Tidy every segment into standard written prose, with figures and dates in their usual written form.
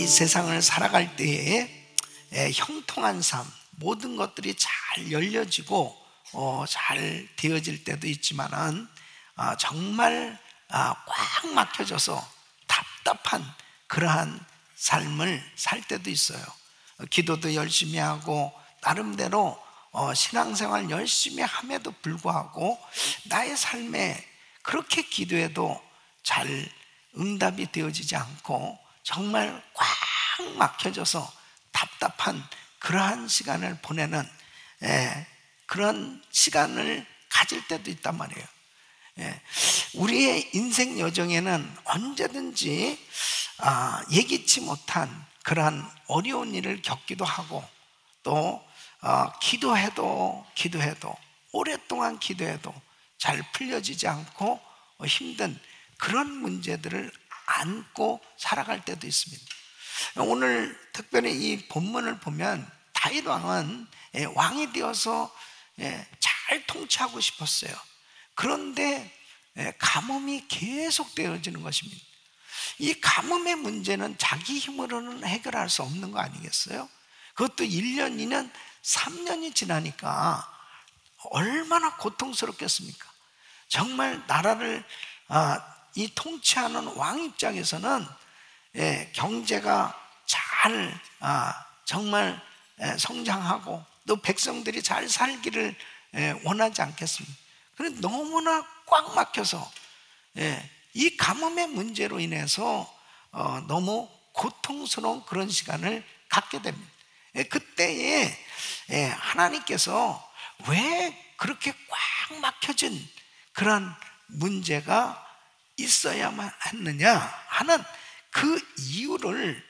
이 세상을 살아갈 때에 형통한 삶, 모든 것들이 잘 열려지고 잘 되어질 때도 있지만은 정말 꽉 막혀져서 답답한 그러한 삶을 살 때도 있어요. 기도도 열심히 하고 나름대로 신앙생활 열심히 함에도 불구하고 나의 삶에 그렇게 기도해도 잘 응답이 되어지지 않고 정말 꽉 막혀져서 답답한 그러한 시간을 보내는 그런 시간을 가질 때도 있단 말이에요. 우리의 인생 여정에는 언제든지 예기치 못한 그러한 어려운 일을 겪기도 하고 또 기도해도 오랫동안 기도해도 잘 풀려지지 않고 힘든 그런 문제들을 안고 살아갈 때도 있습니다. 오늘 특별히 이 본문을 보면 다윗 왕은 왕이 되어서 잘 통치하고 싶었어요. 그런데 가뭄이 계속 되어지는 것입니다. 이 가뭄의 문제는 자기 힘으로는 해결할 수 없는 거 아니겠어요? 그것도 1년, 2년, 3년이 지나니까 얼마나 고통스럽겠습니까? 정말 나라를 이 통치하는 왕 입장에서는 경제가 잘 정말 성장하고 또 백성들이 잘 살기를 원하지 않겠습니까? 그런데 너무나 꽉 막혀서 이 가뭄의 문제로 인해서 너무 고통스러운 그런 시간을 갖게 됩니다. 그때에 하나님께서 왜 그렇게 꽉 막혀진 그런 문제가 있어야만 했느냐 하는 그 이유를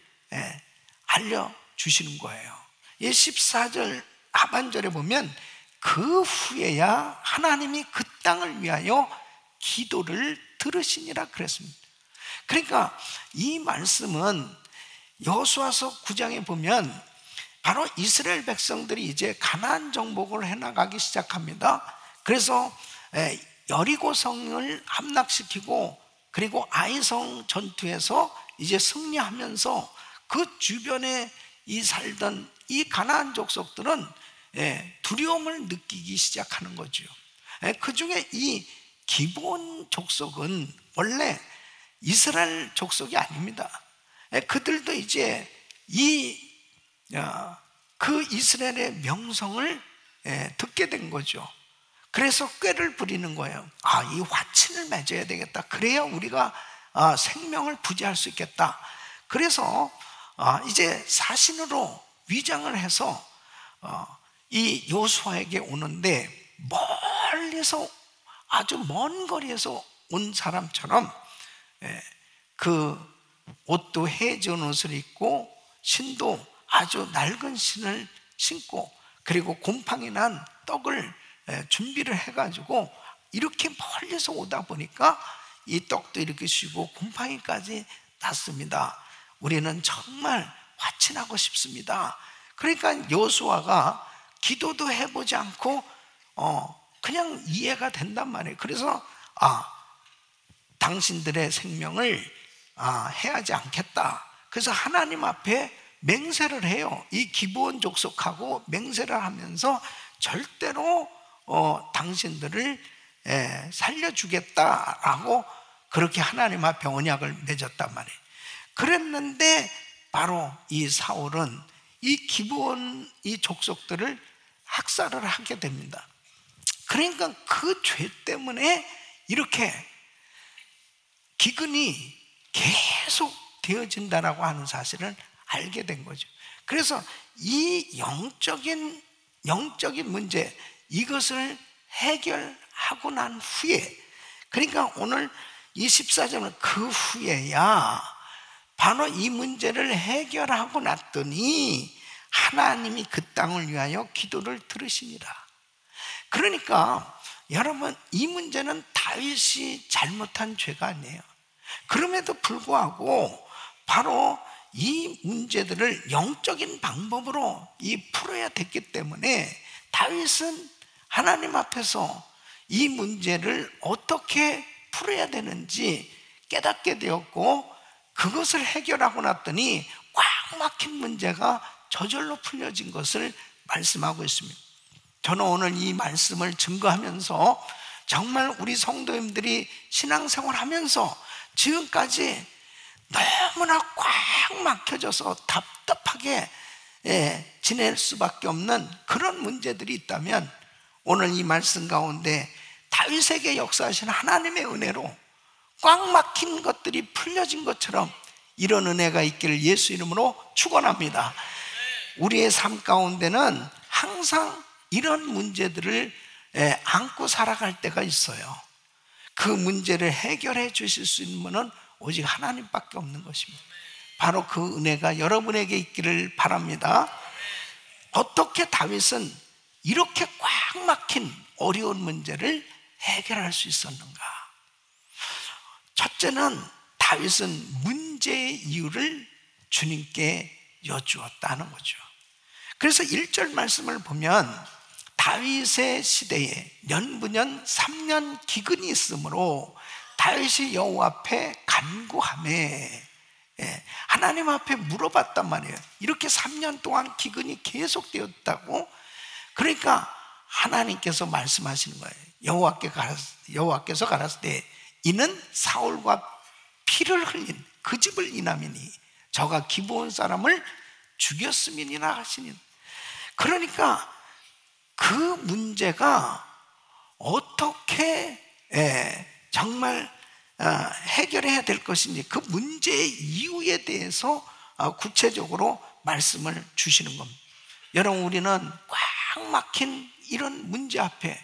알려주시는 거예요. 14절 하반절에 보면 그 후에야 하나님이 그 땅을 위하여 기도를 들으시니라 그랬습니다. 그러니까 이 말씀은 여호수아서 9장에 보면 바로 이스라엘 백성들이 이제 가나안 정복을 해나가기 시작합니다. 그래서 여리고성을 함락시키고 그리고 아이성 전투에서 이제 승리하면서 그 주변에 살던 이 가나안 족속들은 두려움을 느끼기 시작하는 거죠. 그 중에 이 기브온 족속은 원래 이스라엘 족속이 아닙니다. 그들도 이제 그 이스라엘의 명성을 듣게 된 거죠. 그래서 꾀를 부리는 거예요. 이 화친을 맺어야 되겠다. 그래야 우리가 생명을 부지할 수 있겠다. 그래서 이제 사신으로 위장을 해서 이 여호수아에게 오는데 멀리서 아주 먼 거리에서 온 사람처럼 그 옷도 해지은 옷을 입고 신도 아주 낡은 신을 신고 그리고 곰팡이 난 떡을 준비를 해가지고 이렇게 멀리서 오다 보니까 이 떡도 이렇게 쉬고 곰팡이까지 났습니다. 우리는 정말 화친하고 싶습니다. 그러니까 여호수아가 기도도 해보지 않고 그냥 이해가 된단 말이에요. 그래서 당신들의 생명을 해하지 않겠다. 그래서 하나님 앞에 맹세를 해요. 이 기브온 족속하고 맹세를 하면서 절대로 당신들을 살려주겠다라고 그렇게 하나님 앞에 언약을 맺었단 말이에요. 그랬는데 바로 이 사울은 이 기브온 이 족속들을 학살을 하게 됩니다. 그러니까 그 죄 때문에 이렇게 기근이 계속 되어진다라고 하는 사실을 알게 된 거죠. 그래서 이 영적인 문제 이것을 해결하고 난 후에 그러니까 오늘 24절은 그 후에야 바로 이 문제를 해결하고 났더니 하나님이 그 땅을 위하여 기도를 들으시니라. 그러니까 여러분 이 문제는 다윗이 잘못한 죄가 아니에요. 그럼에도 불구하고 바로 이 문제들을 영적인 방법으로 풀어야 됐기 때문에 다윗은 하나님 앞에서 이 문제를 어떻게 풀어야 되는지 깨닫게 되었고 그것을 해결하고 났더니 꽉 막힌 문제가 저절로 풀려진 것을 말씀하고 있습니다. 저는 오늘 이 말씀을 증거하면서 정말 우리 성도님들이 신앙생활하면서 지금까지 너무나 꽉 막혀져서 답답하게 지낼 수밖에 없는 그런 문제들이 있다면, 오늘 이 말씀 가운데 다윗에게 역사하신 하나님의 은혜로 꽉 막힌 것들이 풀려진 것처럼 이런 은혜가 있기를 예수 이름으로 축원합니다. 우리의 삶 가운데는 항상 이런 문제들을 안고 살아갈 때가 있어요. 그 문제를 해결해 주실 수 있는 분은 오직 하나님밖에 없는 것입니다. 바로 그 은혜가 여러분에게 있기를 바랍니다. 어떻게 다윗은 이렇게 꽉 막힌 어려운 문제를 해결할 수 있었는가? 첫째는 다윗은 문제의 이유를 주님께 여쭈었다는 거죠. 그래서 1절 말씀을 보면 다윗의 시대에 년부년 3년 기근이 있으므로 다윗이 여호와 앞에 간구하매, 하나님 앞에 물어봤단 말이에요. 이렇게 3년 동안 기근이 계속되었다고. 그러니까 하나님께서 말씀하시는 거예요. 여호와께서 가라사대 때 이는 사울과 피를 흘린 그 집을 인함이니 저가 기브온 사람을 죽였음이니라 하시니. 그러니까 그 문제가 어떻게 정말 해결해야 될 것인지, 그 문제의 이유에 대해서 구체적으로 말씀을 주시는 겁니다. 여러분, 우리는 꽉 막힌 이런 문제 앞에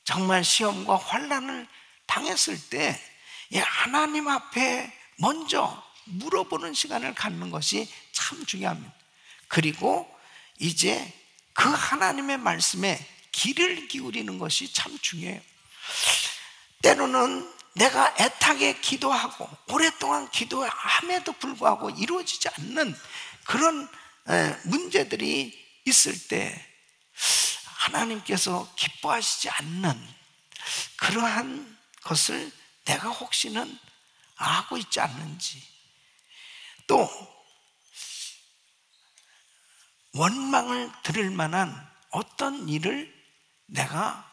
정말 시험과 환난을 당했을 때 하나님 앞에 먼저 물어보는 시간을 갖는 것이 참 중요합니다. 그리고 이제 그 하나님의 말씀에 귀를 기울이는 것이 참 중요해요. 때로는 내가 애타게 기도하고 오랫동안 기도함에도 불구하고 이루어지지 않는 그런 문제들이 있을 때 하나님께서 기뻐하시지 않는 그러한 것을 내가 혹시는 하고 있지 않는지, 또 원망을 들을 만한 어떤 일을 내가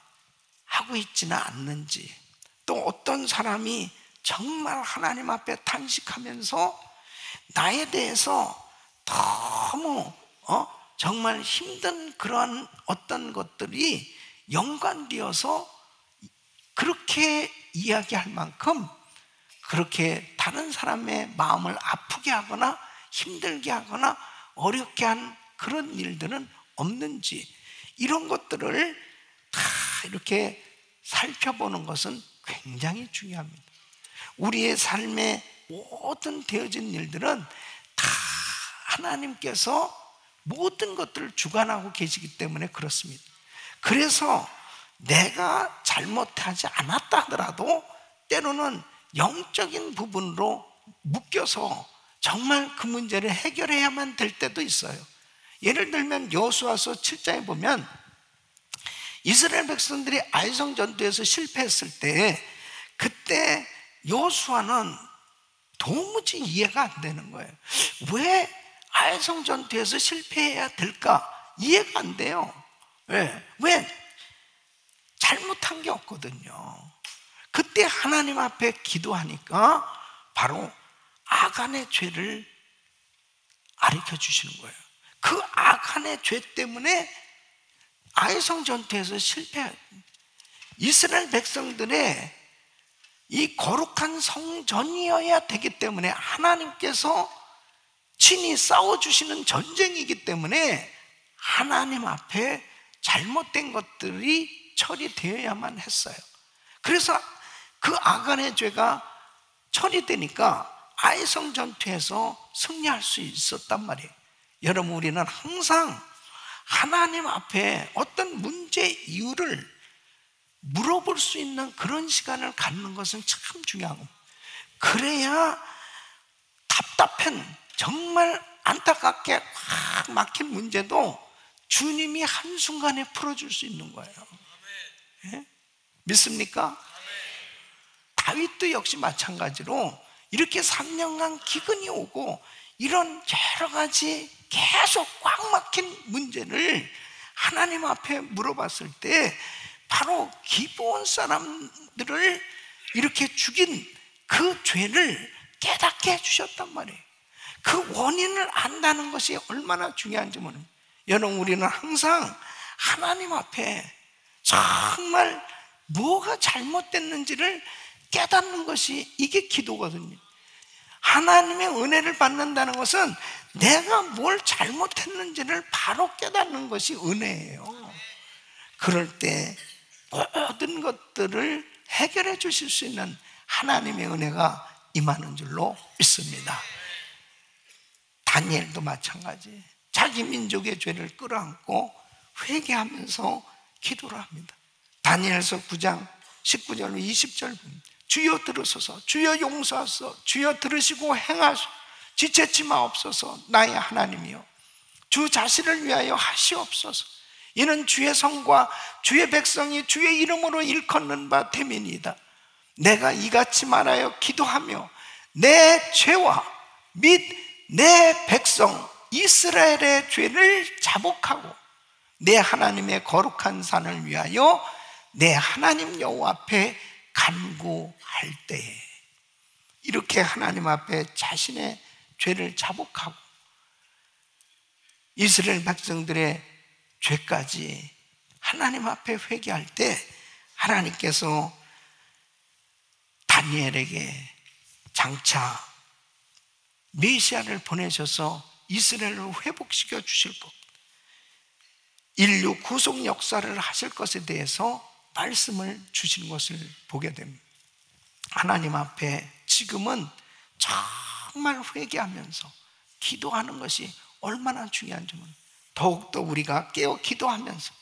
하고 있지는 않는지, 또 어떤 사람이 정말 하나님 앞에 탄식하면서 나에 대해서 너무 정말 힘든 그러한 어떤 것들이 연관되어서 그렇게 이야기할 만큼 그렇게 다른 사람의 마음을 아프게 하거나 힘들게 하거나 어렵게 한 그런 일들은 없는지, 이런 것들을 다 이렇게 살펴보는 것은 굉장히 중요합니다. 우리의 삶의 모든 되어진 일들은 다 하나님께서 모든 것들을 주관하고 계시기 때문에 그렇습니다. 그래서 내가 잘못하지 않았다 하더라도 때로는 영적인 부분으로 묶여서 정말 그 문제를 해결해야만 될 때도 있어요. 예를 들면 여호수아서 7장에 보면 이스라엘 백성들이 아이성 전투에서 실패했을 때, 그때 여호수아는 도무지 이해가 안 되는 거예요. 왜 아이성 전투에서 실패해야 될까? 이해가 안 돼요. 왜? 잘못한 게 없거든요. 그때 하나님 앞에 기도하니까 바로 아간의 죄를 가르쳐 주시는 거예요. 그 아간의 죄 때문에 아이성 전투에서 실패한 이스라엘 백성들의 이 거룩한 성전이어야 되기 때문에 하나님께서 친히 싸워주시는 전쟁이기 때문에 하나님 앞에 잘못된 것들이 처리되어야만 했어요. 그래서 그 아간의 죄가 처리되니까 아이성 전투에서 승리할 수 있었단 말이에요. 여러분, 우리는 항상 하나님 앞에 어떤 문제의 이유를 물어볼 수 있는 그런 시간을 갖는 것은 참 중요한 겁니다. 그래야 답답한, 정말 안타깝게 확 막힌 문제도 주님이 한순간에 풀어줄 수 있는 거예요. 예? 믿습니까? 다윗도 역시 마찬가지로 이렇게 3년간 기근이 오고 이런 여러 가지 계속 꽉 막힌 문제를 하나님 앞에 물어봤을 때 바로 기브온 사람들을 이렇게 죽인 그 죄를 깨닫게 해주셨단 말이에요. 그 원인을 안다는 것이 얼마나 중요한지 모릅니다. 여러분, 우리는 항상 하나님 앞에 정말 뭐가 잘못됐는지를 깨닫는 것이 이게 기도거든요. 하나님의 은혜를 받는다는 것은 내가 뭘 잘못했는지를 바로 깨닫는 것이 은혜예요. 그럴 때 모든 것들을 해결해 주실 수 있는 하나님의 은혜가 임하는 줄로 믿습니다. 다니엘도 마찬가지. 자기 민족의 죄를 끌어안고 회개하면서 기도를 합니다. 다니엘서 9장 19절 20절 주여 들으소서, 주여 용서하소서, 주여 들으시고 행하소서, 지체치 마옵소서. 나의 하나님이여, 주 자신을 위하여 하시옵소서. 이는 주의 성과 주의 백성이 주의 이름으로 일컫는 바 됨이니이다. 내가 이같이 말하여 기도하며 내 죄와 및 내 백성 이스라엘의 죄를 자복하고 내 하나님의 거룩한 산을 위하여 내 하나님 여호와 앞에 간구할 때에, 이렇게 하나님 앞에 자신의 죄를 자복하고 이스라엘 백성들의 죄까지 하나님 앞에 회개할 때 하나님께서 다니엘에게 장차 메시아를 보내셔서 이스라엘을 회복시켜 주실 것, 인류 구속 역사를 하실 것에 대해서 말씀을 주신 것을 보게 됩니다. 하나님 앞에 지금은 정말 회개하면서 기도하는 것이 얼마나 중요한지 더욱더 우리가 깨어 기도하면서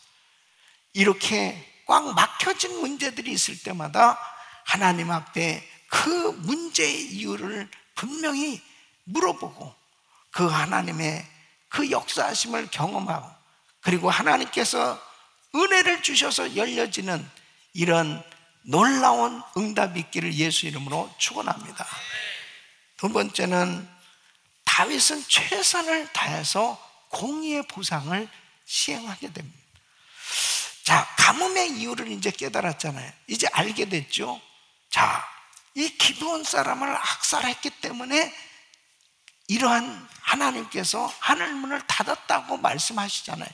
이렇게 꽉 막혀진 문제들이 있을 때마다 하나님 앞에 그 문제의 이유를 분명히 물어보고 그 하나님의 그 역사하심을 경험하고, 그리고 하나님께서 은혜를 주셔서 열려지는 이런 놀라운 응답이 있기를 예수 이름으로 축원합니다. 두 번째는 다윗은 최선을 다해서 공의의 보상을 시행하게 됩니다. 자, 가뭄의 이유를 이제 깨달았잖아요. 이제 알게 됐죠. 자, 이 기브온 사람을 학살했기 때문에 이러한 하나님께서 하늘문을 닫았다고 말씀하시잖아요.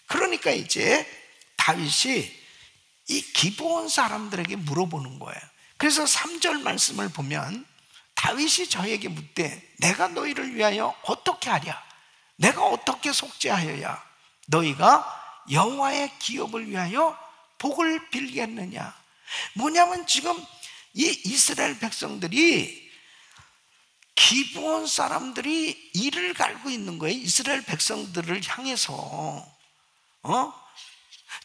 그러니까 이제 다윗이 이 기브온 사람들에게 물어보는 거예요. 그래서 3절 말씀을 보면 다윗이 저에게 묻되 내가 너희를 위하여 어떻게 하랴? 내가 어떻게 속죄하여야 너희가 여호와의 기업을 위하여 복을 빌겠느냐? 뭐냐면 지금 이 이스라엘 백성들이 기브온 사람들이 이를 갈고 있는 거예요. 이스라엘 백성들을 향해서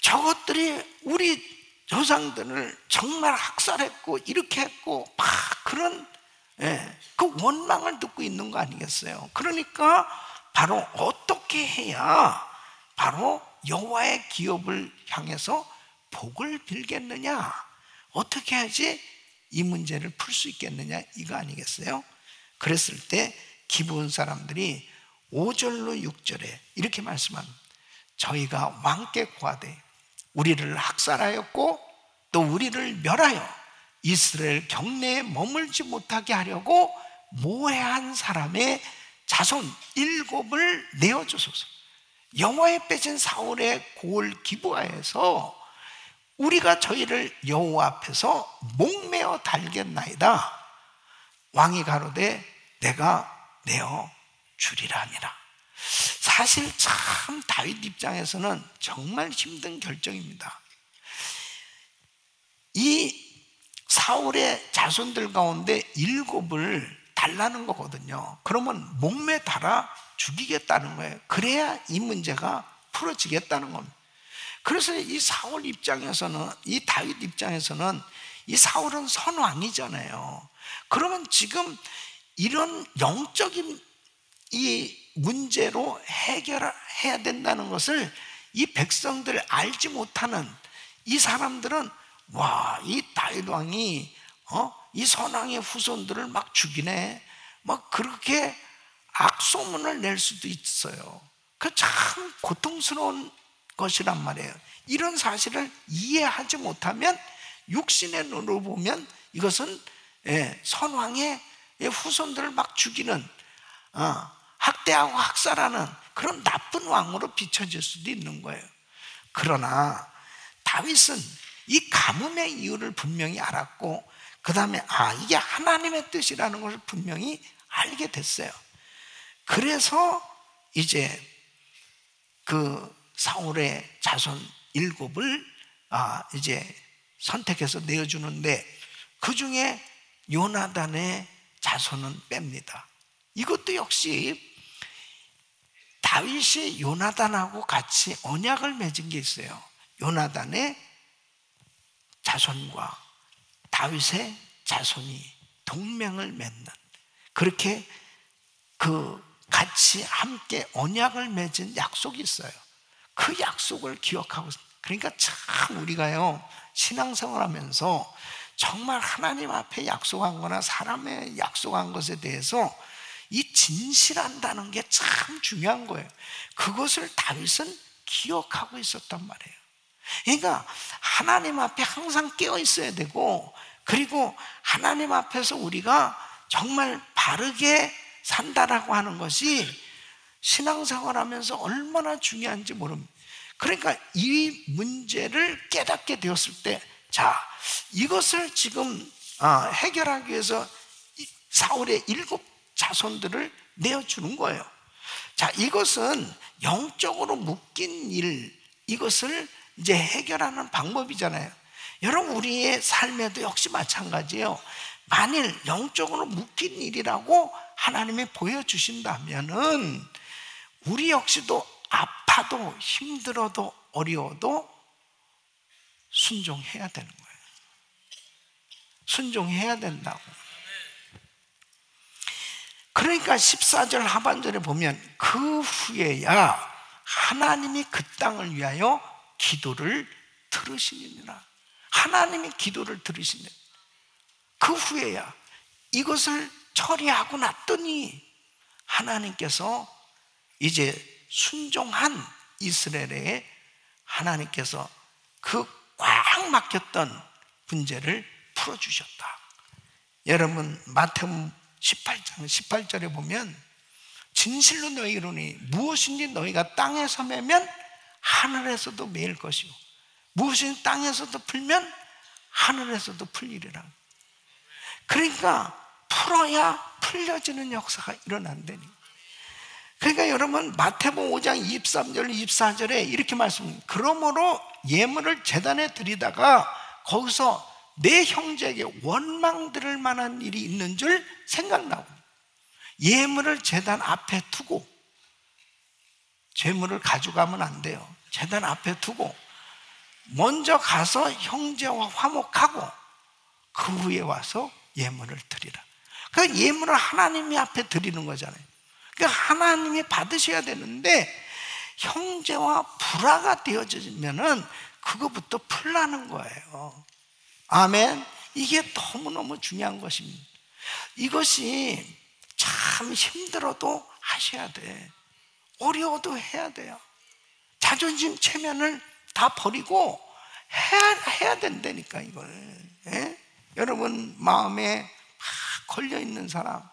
저것들이 우리 조상들을 정말 학살했고 이렇게 했고 막 그런 그 원망을 듣고 있는 거 아니겠어요? 그러니까 바로 어떻게 해야 바로 여호와의 기업을 향해서 복을 빌겠느냐, 어떻게 해야지 이 문제를 풀 수 있겠느냐, 이거 아니겠어요? 그랬을 때 기브온 사람들이 5절로 6절에 이렇게 말씀합니다. 저희가 왕께 구하되 우리를 학살하였고 또 우리를 멸하여 이스라엘 경내에 머물지 못하게 하려고 모해한 사람의 자손 7을 내어주소서. 여호와의 빼진 사울의 고을 기브아에서 우리가 저희를 여호와 앞에서 목매어 달겠나이다. 왕이 가로되 내가 내어 주리라 하니라. 사실 참 다윗 입장에서는 정말 힘든 결정입니다. 이 사울의 자손들 가운데 7을 달라는 거거든요. 그러면 목매 달아 죽이겠다는 거예요. 그래야 이 문제가 풀어지겠다는 겁니다. 그래서 이 사울 입장에서는, 이 다윗 입장에서는 이 사울은 선왕이잖아요. 그러면 지금 이런 영적인 이 문제로 해결해야 된다는 것을 이 백성들 알지 못하는 이 사람들은 와, 이 다윗 왕이 이 선왕의 후손들을 막 죽이네, 막 그렇게 악소문을 낼 수도 있어요. 그 참 고통스러운 것이란 말이에요. 이런 사실을 이해하지 못하면 육신의 눈으로 보면 이것은 선왕의 후손들을 막 죽이는, 학대하고 학살하는 그런 나쁜 왕으로 비춰질 수도 있는 거예요. 그러나 다윗은 이 가뭄의 이유를 분명히 알았고, 그 다음에 이게 하나님의 뜻이라는 것을 분명히 알게 됐어요. 그래서 이제 그 사울의 자손 7을 이제 선택해서 내어주는데, 그 중에 요나단의 자손은 뺍니다. 이것도 역시 다윗이 요나단하고 같이 언약을 맺은 게 있어요. 요나단의 자손과 다윗의 자손이 동맹을 맺는, 그렇게 같이 함께 언약을 맺은 약속이 있어요. 그 약속을 기억하고, 그러니까 참 우리가요, 신앙생활 하면서 정말 하나님 앞에 약속한 거나 사람의 약속한 것에 대해서 이 진실한다는 게 참 중요한 거예요. 그것을 다윗은 기억하고 있었단 말이에요. 그러니까 하나님 앞에 항상 깨어 있어야 되고, 그리고 하나님 앞에서 우리가 정말 바르게 산다라고 하는 것이 신앙생활 하면서 얼마나 중요한지 모릅니다. 그러니까 이 문제를 깨닫게 되었을 때, 자, 이것을 지금 해결하기 위해서 사울의 7 자손들을 내어주는 거예요. 자, 이것은 영적으로 묶인 일, 이것을 이제 해결하는 방법이잖아요. 여러분, 우리의 삶에도 역시 마찬가지예요. 만일 영적으로 묶인 일이라고 하나님이 보여주신다면은 우리 역시도 아파도 힘들어도 어려워도 순종해야 되는 거예요. 순종해야 된다고. 그러니까 14절 하반절에 보면 그 후에야 하나님이 그 땅을 위하여 기도를 들으시니라. 하나님이 기도를 들으시네. 그 후에야, 이것을 처리하고 났더니 하나님께서 이제 순종한 이스라엘에 하나님께서 그 꽉 막혔던 문제를 풀어주셨다. 여러분, 마태복음 18장 18절에 보면 진실로 너희로 이르노니 무엇인지 너희가 땅에서 매면 하늘에서도 매일 것이요 무엇인지 땅에서도 풀면 하늘에서도 풀리리라. 그러니까 풀어야 풀려지는 역사가 일어난다니. 그러니까 여러분, 마태복음 5장 23절 24절에 이렇게 말씀합니다. 그러므로 예물을 제단에 드리다가 거기서 내 형제에게 원망 들을 만한 일이 있는 줄 생각나고, 예물을 제단 앞에 두고, 재물을 가져가면 안 돼요. 제단 앞에 두고 먼저 가서 형제와 화목하고 그 후에 와서 예물을 드리라. 그 예물을 하나님이 앞에 드리는 거잖아요. 그러니까 하나님이 받으셔야 되는데 형제와 불화가 되어지면은 그거부터 풀라는 거예요. 아멘. 이게 너무너무 중요한 것입니다. 이것이 참 힘들어도 하셔야 돼. 어려워도 해야 돼요. 자존심 체면을 다 버리고 해야 된다니까, 이걸. 예? 여러분 마음에 막 걸려있는 사람,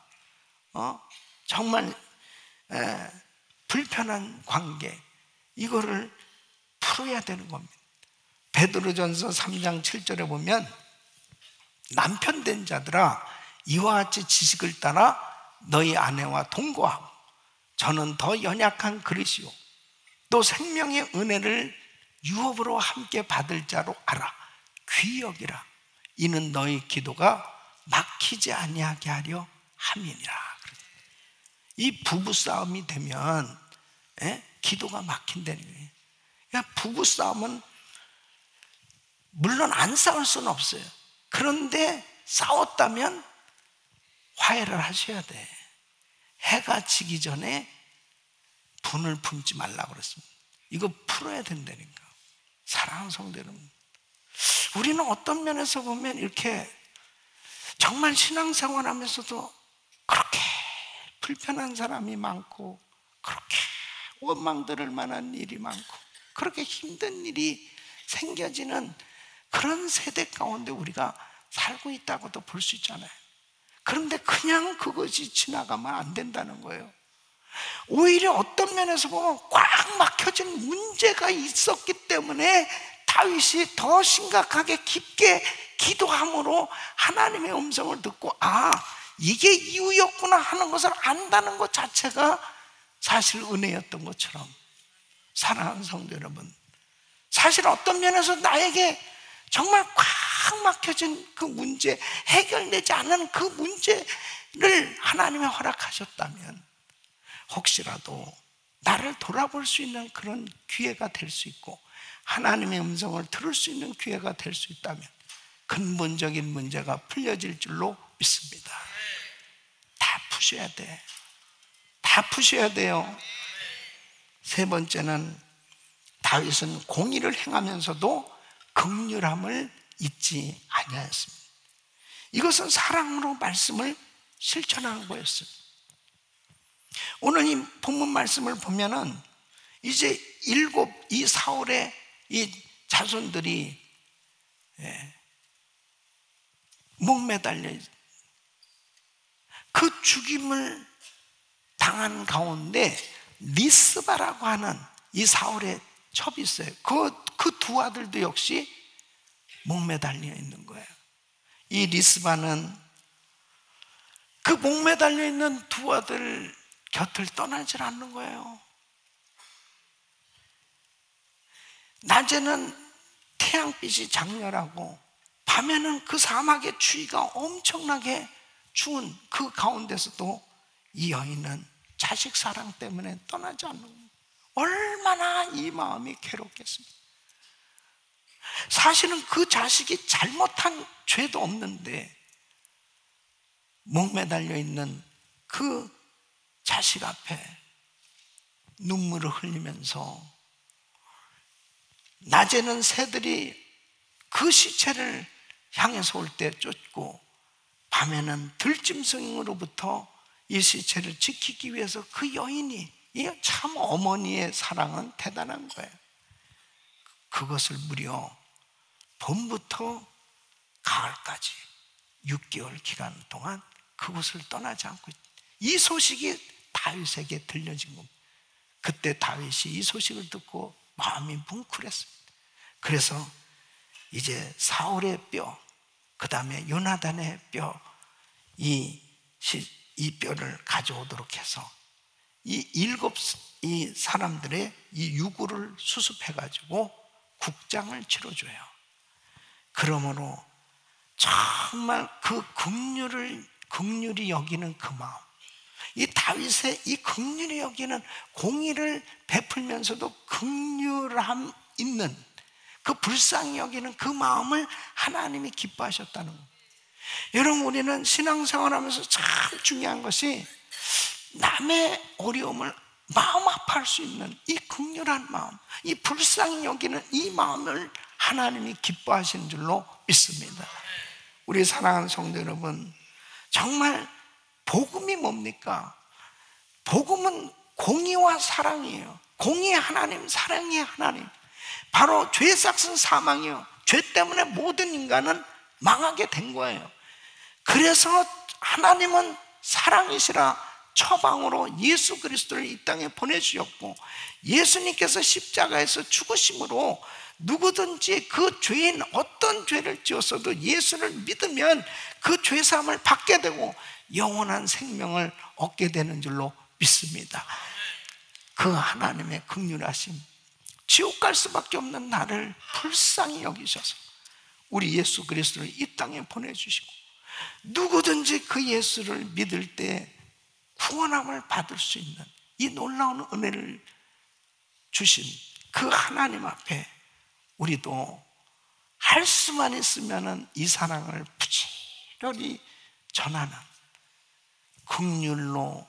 정말 불편한 관계, 이거를 풀어야 되는 겁니다. 베드로전서 3장 7절에 보면 남편 된 자들아 이와 같이 지식을 따라 너희 아내와 동거하고 저는 더 연약한 그릇이요 또 생명의 은혜를 유업으로 함께 받을 자로 알아 귀히 여기라. 이는 너희 기도가 막히지 아니하게 하려 함이니라. 이 부부싸움이 되면 기도가 막힌다는 거예요. 그러니까 부부싸움은 물론 안 싸울 수는 없어요. 그런데 싸웠다면 화해를 하셔야 돼. 해가 지기 전에 분을 품지 말라고 그랬습니다. 이거 풀어야 된다니까. 사랑하는 성도 여러분, 우리는 어떤 면에서 보면 이렇게 정말 신앙생활 하면서도 그렇게 불편한 사람이 많고, 그렇게 원망 들을 만한 일이 많고, 그렇게 힘든 일이 생겨지는 그런 세대 가운데 우리가 살고 있다고도 볼 수 있잖아요. 그런데 그냥 그것이 지나가면 안 된다는 거예요. 오히려 어떤 면에서 보면 꽉 막혀진 문제가 있었기 때문에 다윗이 더 심각하게 깊게 기도함으로 하나님의 음성을 듣고, 아, 이게 이유였구나 하는 것을 안다는 것 자체가 사실 은혜였던 것처럼, 사랑하는 성도 여러분, 사실 어떤 면에서 나에게 정말 꽉 막혀진 그 문제, 해결되지 않는 그 문제를 하나님이 허락하셨다면 혹시라도 나를 돌아볼 수 있는 그런 기회가 될 수 있고, 하나님의 음성을 들을 수 있는 기회가 될 수 있다면 근본적인 문제가 풀려질 줄로 믿습니다. 다 푸셔야 돼. 다 푸셔야 돼요. 세 번째는, 다윗은 공의를 행하면서도 긍휼함을 잊지 아니하였습니다. 이것은 사랑으로 말씀을 실천하는 거였습니다. 오늘 이 본문 말씀을 보면은 이제 이 사울의 이 자손들이 목매달려 그 죽임을 당한 가운데 리스바라고 하는 이 사울의 첩이 있어요. 그 두 아들도 역시 목매달려 있는 거예요. 이 리스바는 그 목매달려 있는 두 아들 곁을 떠나질 않는 거예요. 낮에는 태양빛이 장렬하고 밤에는 그 사막의 추위가 엄청나게 추운 그 가운데서도 이 여인은 자식 사랑 때문에 떠나지 않는 거예요. 얼마나 이 마음이 괴롭겠습니까? 사실은 그 자식이 잘못한 죄도 없는데 목매달려 있는 그 자식 앞에 눈물을 흘리면서, 낮에는 새들이 그 시체를 향해서 올 때 쫓고, 밤에는 들짐승으로부터 이 시체를 지키기 위해서 그 여인이, 참 어머니의 사랑은 대단한 거예요. 그것을 무려 봄부터 가을까지 6개월 기간 동안 그곳을 떠나지 않고, 이 소식이 다윗에게 들려진 겁니다. 그때 다윗이 이 소식을 듣고 마음이 뭉클했습니다. 그래서 이제 사울의 뼈, 그 다음에 요나단의 뼈, 이 뼈를 가져오도록 해서 이 사람들의 이 유구를 수습해가지고 국장을 치러줘요. 그러므로 정말 그 긍휼히 여기는 그 마음, 이 다윗의 이 긍휼히 여기는, 공의를 베풀면서도 긍휼함 있는 그 불쌍히 여기는 그 마음을 하나님이 기뻐하셨다는 거예요. 여러분, 우리는 신앙생활하면서 참 중요한 것이 남의 어려움을 마음 아파할 수 있는 이 긍휼한 마음, 이 불쌍히 여기는 이 마음을 하나님이 기뻐하시는 줄로 믿습니다. 우리 사랑하는 성도 여러분, 정말 복음이 뭡니까? 복음은 공의와 사랑이에요. 공의의 하나님, 사랑의 하나님. 바로 죄 삭은 사망이요, 죄 때문에 모든 인간은 망하게 된 거예요. 그래서 하나님은 사랑이시라 처방으로 예수 그리스도를 이 땅에 보내주셨고, 예수님께서 십자가에서 죽으심으로 누구든지 그 죄인 어떤 죄를 지었어도 예수를 믿으면 그 죄사함을 받게 되고 영원한 생명을 얻게 되는 줄로 믿습니다. 그 하나님의 긍휼하심, 지옥 갈 수밖에 없는 나를 불쌍히 여기셔서 우리 예수 그리스도를 이 땅에 보내주시고, 누구든지 그 예수를 믿을 때 구원함을 받을 수 있는 이 놀라운 은혜를 주신 그 하나님 앞에 우리도 할 수만 있으면 이 사랑을 부지런히 전하는, 긍휼로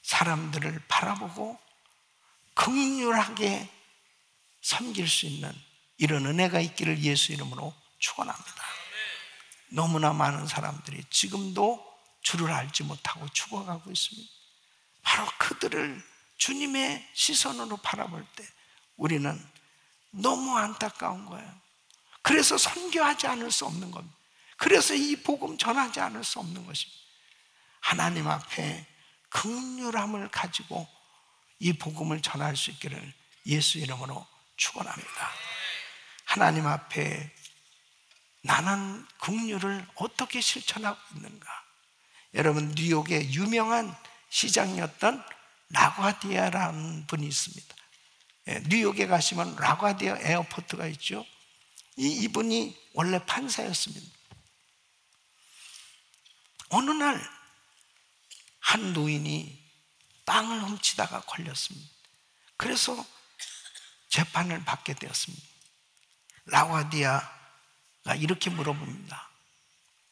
사람들을 바라보고 긍휼하게 섬길 수 있는 이런 은혜가 있기를 예수 이름으로 축원합니다. 너무나 많은 사람들이 지금도 주를 알지 못하고 죽어가고 있습니다. 바로 그들을 주님의 시선으로 바라볼 때 우리는 너무 안타까운 거예요. 그래서 선교하지 않을 수 없는 겁니다. 그래서 이 복음 전하지 않을 수 없는 것입니다. 하나님 앞에 긍휼함을 가지고 이 복음을 전할 수 있기를 예수 이름으로 축원합니다. 하나님 앞에 나는 긍휼을 어떻게 실천하고 있는가? 여러분, 뉴욕의 유명한 시장이었던 라과디아라는 분이 있습니다. 뉴욕에 가시면 라과디아 에어포트가 있죠. 이분이 원래 판사였습니다. 어느 날 한 노인이 빵을 훔치다가 걸렸습니다. 그래서 재판을 받게 되었습니다. 라과디아가 이렇게 물어봅니다.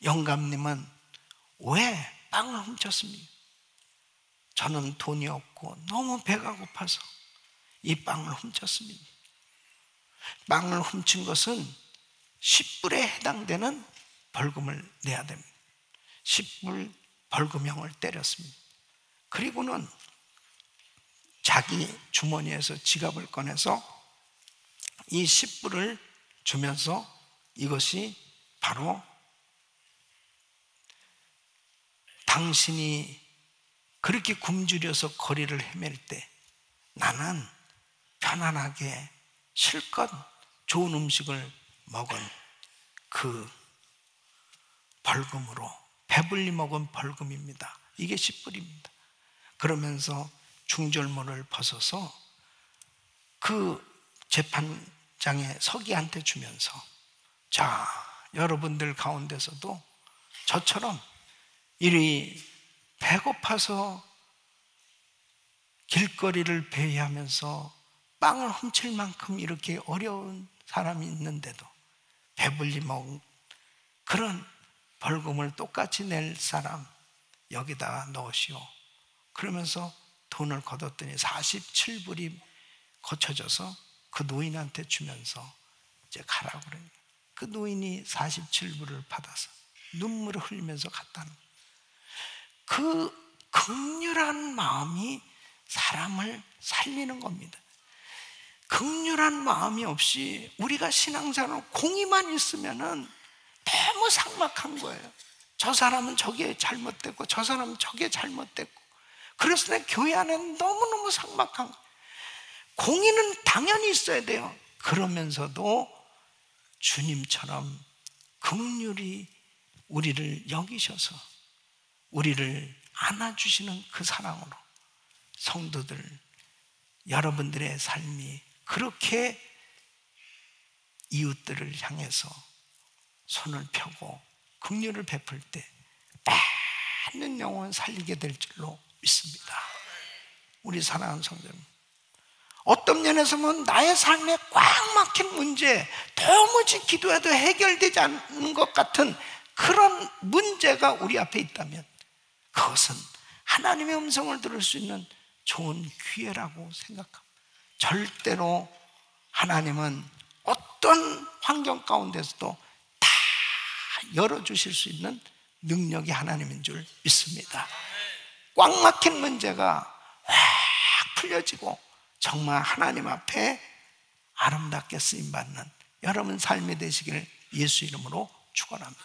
영감님은 왜 빵을 훔쳤습니까? 저는 돈이 없고 너무 배가 고파서 이 빵을 훔쳤습니다. 빵을 훔친 것은 10불에 해당되는 벌금을 내야 됩니다. 10불 벌금형을 때렸습니다. 그리고는 자기 주머니에서 지갑을 꺼내서 이 10불을 주면서 이것이 바로 당신이 그렇게 굶주려서 거리를 헤맬 때 나는 편안하게 실컷 좋은 음식을 먹은 그 벌금으로 배불리 먹은 벌금입니다. 이게 10불입니다. 그러면서 중절모를 벗어서 그 재판장의 서기한테 주면서 자, 여러분들 가운데서도 저처럼 이리 배고파서 길거리를 배회하면서 빵을 훔칠 만큼 이렇게 어려운 사람이 있는데도 배불리 먹은 그런 벌금을 똑같이 낼 사람 여기다가 넣으시오. 그러면서 돈을 걷었더니 47불이 거쳐져서 그 노인한테 주면서 이제 가라고 그래요. 그 노인이 47불을 받아서 눈물을 흘리면서 갔다는 거예요. 그 긍휼한 마음이 사람을 살리는 겁니다. 긍휼한 마음이 없이 우리가 신앙생활 공의만 있으면은 너무 삭막한 거예요. 저 사람은 저게 잘못됐고 저 사람은 저게 잘못됐고 그래서 내 교회 안에는 너무너무 삭막한 거예요. 공의는 당연히 있어야 돼요. 그러면서도 주님처럼 긍휼히 우리를 여기셔서 우리를 안아주시는 그 사랑으로 성도들 여러분들의 삶이 그렇게 이웃들을 향해서 손을 펴고 긍휼을 베풀 때 많은 영혼 살리게 될 줄로 믿습니다. 우리 사랑하는 성도님, 어떤 면에서 보면 나의 삶에 꽉 막힌 문제, 도무지 기도해도 해결되지 않는 것 같은 그런 문제가 우리 앞에 있다면 그것은 하나님의 음성을 들을 수 있는 좋은 기회라고 생각합니다. 절대로 하나님은 어떤 환경 가운데서도 다 열어주실 수 있는 능력이 하나님인 줄 믿습니다. 꽉 막힌 문제가 확 풀려지고 정말 하나님 앞에 아름답게 쓰임받는 여러분 삶이 되시기를 예수 이름으로 축원합니다.